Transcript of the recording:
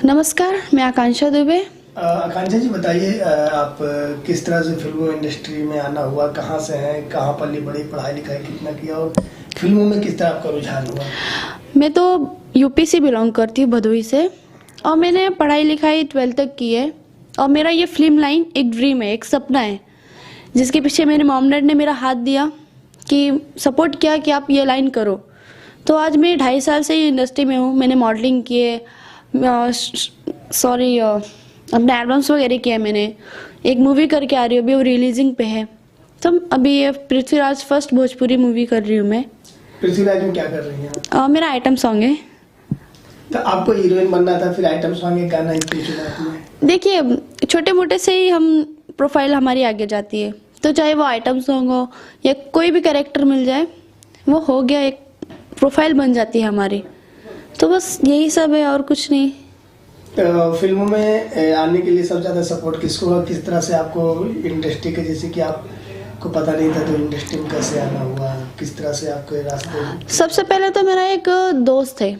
नमस्कार, मैं आकांक्षा दुबे। आकांक्षा जी बताइए, आप किस तरह से फिल्मों इंडस्ट्री में आना हुआ, कहाँ से हैं, कहाँ पली बड़ी, पढ़ाई लिखाई कितना किया और फिल्मों में किस तरह आपका रुझान हुआ? मैं तो यूपी से बिलोंग करती हूँ, भदोही से, और मैंने पढ़ाई लिखाई 12th तक की है। और मेरा ये फिल्म लाइन एक ड्रीम है, एक सपना है, जिसके पीछे मेरे मॉम डैड ने मेरा हाथ दिया, कि सपोर्ट किया कि आप ये लाइन करो। तो आज मैं 2.5 साल से ये इंडस्ट्री में हूँ। मैंने मॉडलिंग किए, अपने एल्बम्स वगैरह किए। मैंने एक मूवी करके आ रही हूँ, अभी वो रिलीजिंग पे है। तो अभी ये पृथ्वीराज फर्स्ट भोजपुरी मूवी कर रही हूँ मैं। पृथ्वीराज में क्या कर रही हैं? मेरा आइटम सॉन्ग है। तो आपको हीरोइन बनना था, फिर आइटम सॉन्ग एक गाना क्यों चुना आपने? देखिए, छोटे मोटे से ही हम प्रोफाइल हमारी आगे जाती है, तो चाहे वो आइटम सॉन्ग हो या कोई भी कैरेक्टर मिल जाए, वो हो गया, एक प्रोफाइल बन जाती है हमारी। तो बस यही सब है और कुछ नहीं। तो फिल्मों में आने के लिए सबसे ज़्यादा सपोर्ट किसको हुआ? किस तरह से आपको इंडस्ट्री के, जैसे कि आपको पता नहीं था तो इंडस्ट्री में कैसे आना हुआ, किस तरह से आपके रास्ते? सबसे पहले तो मेरा एक दोस्त है,